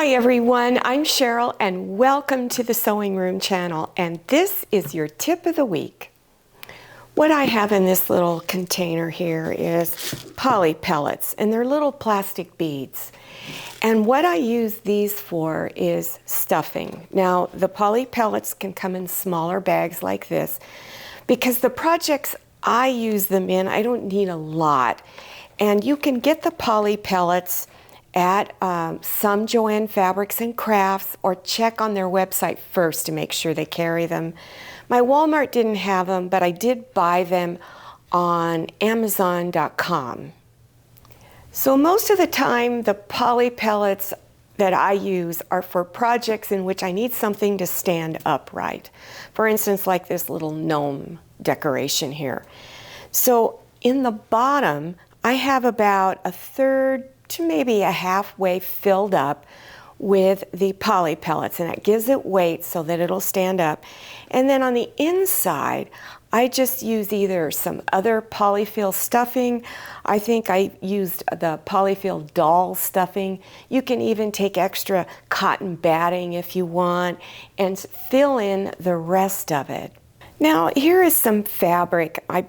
Hi everyone, I'm Cheryl and welcome to the Sewing Room channel, and this is your tip of the week. What I have in this little container here is poly pellets, and they're little plastic beads. And what I use these for is stuffing. Now the poly pellets can come in smaller bags like this because the projects I use them in, I don't need a lot. And you can get the poly pellets at some Joann Fabrics and Crafts, or check on their website first to make sure they carry them. My Walmart didn't have them, but I did buy them on Amazon.com. So most of the time the poly pellets that I use are for projects in which I need something to stand upright. For instance, like this little gnome decoration here. So in the bottom, I have about a third to maybe a halfway filled up with the poly pellets, and it gives it weight so that it'll stand up. And then on the inside, I just use either some other polyfill stuffing. I think I used the polyfill doll stuffing. You can even take extra cotton batting if you want and fill in the rest of it. Now here is some fabric. I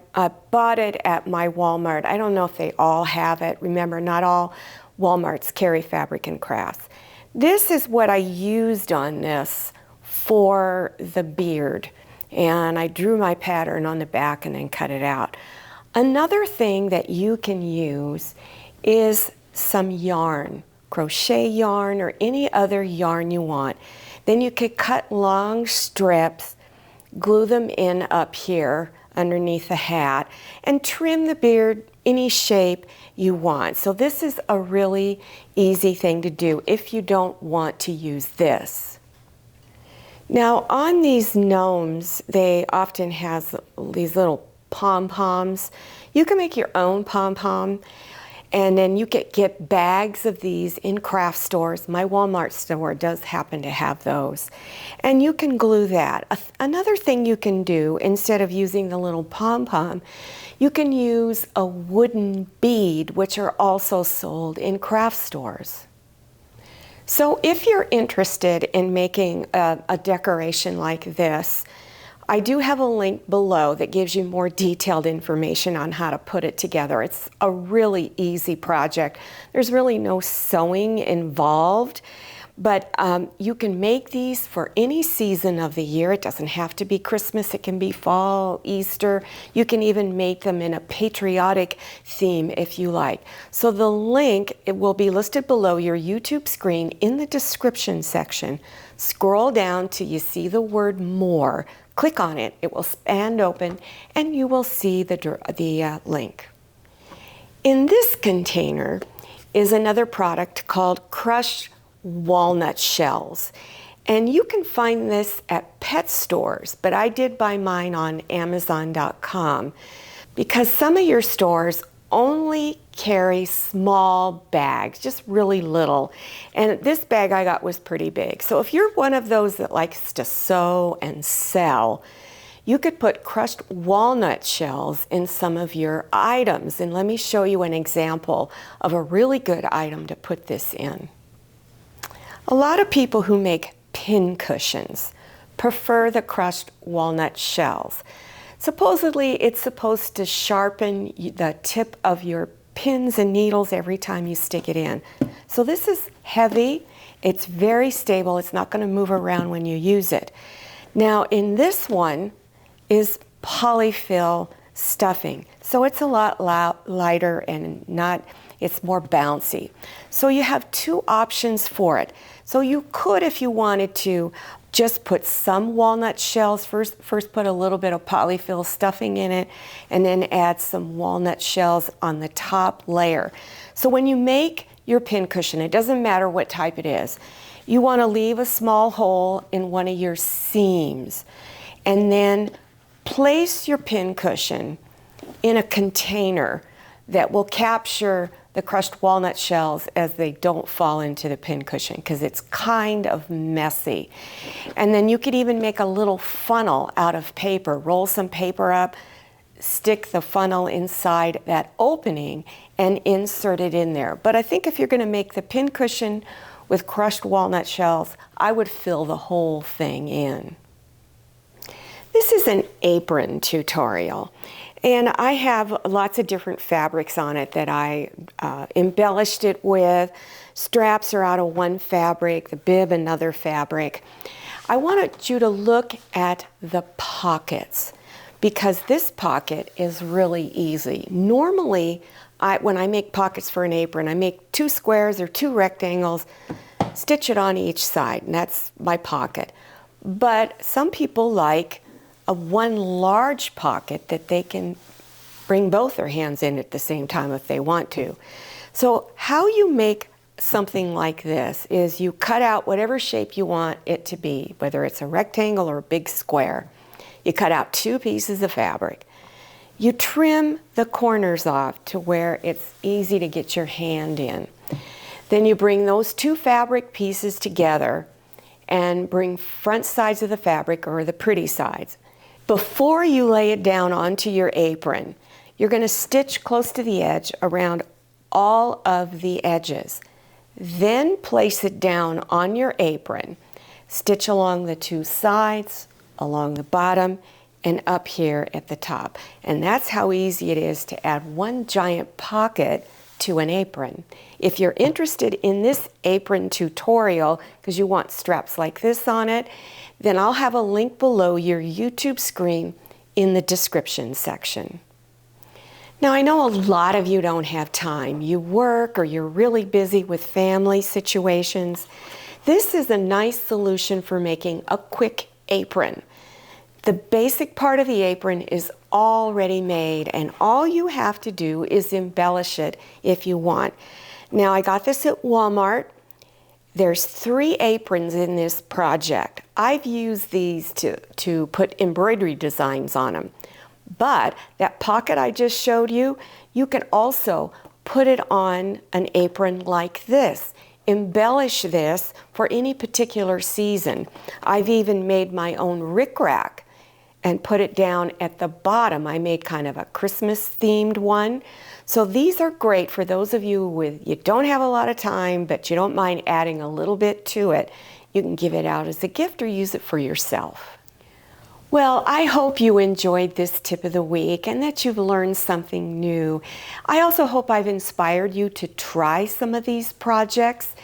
bought it at my Walmart. I don't know if they all have it. Remember, not all Walmarts carry Fabric and Crafts. This is what I used on this for the beard. And I drew my pattern on the back and then cut it out. Another thing that you can use is some yarn, crochet yarn or any other yarn you want. Then you could cut long strips, glue them in up here underneath the hat, and trim the beard any shape you want. So this is a really easy thing to do if you don't want to use this. Now on these gnomes, they often have these little pom-poms. You can make your own pom-pom, and then you get bags of these in craft stores. My Walmart store does happen to have those. And you can glue that. Another thing you can do, instead of using the little pom-pom, you can use a wooden bead, which are also sold in craft stores. So if you're interested in making a decoration like this, I do have a link below that gives you more detailed information on how to put it together. It's a really easy project. There's really no sewing involved, but you can make these for any season of the year. It doesn't have to be Christmas. It can be fall, Easter. You can even make them in a patriotic theme if you like. So the link, it will be listed below your YouTube screen in the description section. Scroll down till you see the word more. Click on it, it will stand open, and you will see the link. In this container is another product called crushed walnut shells. And you can find this at pet stores, but I did buy mine on Amazon.com because some of your stores only carry small bags, just really little. And this bag I got was pretty big. So if you're one of those that likes to sew and sell, you could put crushed walnut shells in some of your items. And let me show you an example of a really good item to put this in. A lot of people who make pin cushions prefer the crushed walnut shells. Supposedly, it's supposed to sharpen the tip of your pins and needles every time you stick it in. So this is heavy, it's very stable, it's not going to move around when you use it. Now in this one is polyfill stuffing. So it's a lot lighter and it's more bouncy. So you have two options for it. So you could, if you wanted to, just put some walnut shells, first put a little bit of polyfill stuffing in it, and then add some walnut shells on the top layer. So when you make your pin cushion, it doesn't matter what type it is, you want to leave a small hole in one of your seams, and then place your pin cushion in a container that will capture the crushed walnut shells as they don't fall into the pin cushion, because it's kind of messy. And then you could even make a little funnel out of paper, roll some paper up, stick the funnel inside that opening and insert it in there. But I think if you're going to make the pin cushion with crushed walnut shells, I would fill the whole thing in. This is an apron tutorial, and I have lots of different fabrics on it that I embellished it with. Straps are out of one fabric, the bib another fabric. I wanted you to look at the pockets because this pocket is really easy. Normally, when I make pockets for an apron, I make 2 squares or 2 rectangles, stitch it on each side, and that's my pocket. But some people like one large pocket that they can bring both their hands in at the same time if they want to. So how you make something like this is you cut out whatever shape you want it to be, whether it's a rectangle or a big square. You cut out 2 pieces of fabric. You trim the corners off to where it's easy to get your hand in. Then you bring those 2 fabric pieces together and bring front sides of the fabric, or the pretty sides. Before you lay it down onto your apron, you're going to stitch close to the edge around all of the edges. Then place it down on your apron. Stitch along the 2 sides, along the bottom, and up here at the top. And that's how easy it is to add one giant pocket to an apron. If you're interested in this apron tutorial, because you want straps like this on it, then I'll have a link below your YouTube screen in the description section. Now, I know a lot of you don't have time. You work or you're really busy with family situations. This is a nice solution for making a quick apron. The basic part of the apron is already made, and all you have to do is embellish it if you want. Now, I got this at Walmart. There's 3 aprons in this project. I've used these to put embroidery designs on them. But that pocket I just showed you, you can also put it on an apron like this. Embellish this for any particular season. I've even made my own rickrack and put it down at the bottom. I made kind of a Christmas themed one. So these are great for those of you you don't have a lot of time, but you don't mind adding a little bit to it. You can give it out as a gift or use it for yourself. Well, I hope you enjoyed this tip of the week and that you've learned something new. I also hope I've inspired you to try some of these projects.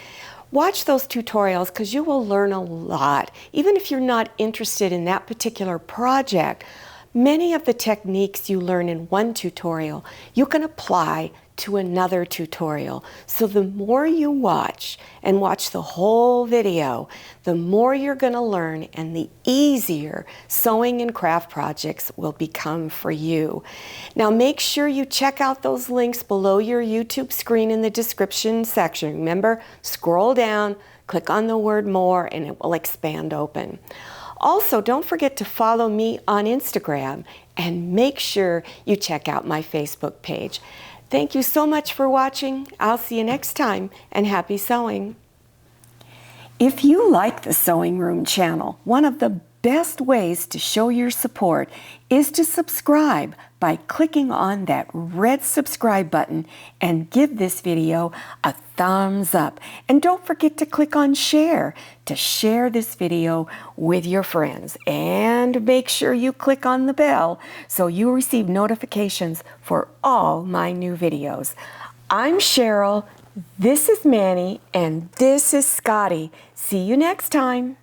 Watch those tutorials because you will learn a lot. Even if you're not interested in that particular project, many of the techniques you learn in one tutorial, you can apply to another tutorial. So the more you watch and watch the whole video, the more you're going to learn and the easier sewing and craft projects will become for you. Now make sure you check out those links below your YouTube screen in the description section. Remember, scroll down, click on the word more, and it will expand open. Also, don't forget to follow me on Instagram and make sure you check out my Facebook page. Thank you so much for watching. I'll see you next time, and happy sewing. If you like the Sewing Room channel, one of the best ways to show your support is to subscribe by clicking on that red subscribe button and give this video a thumbs up. And don't forget to click on share to share this video with your friends. And make sure you click on the bell so you receive notifications for all my new videos. I'm Cheryl, this is Manny, and this is Scotty. See you next time.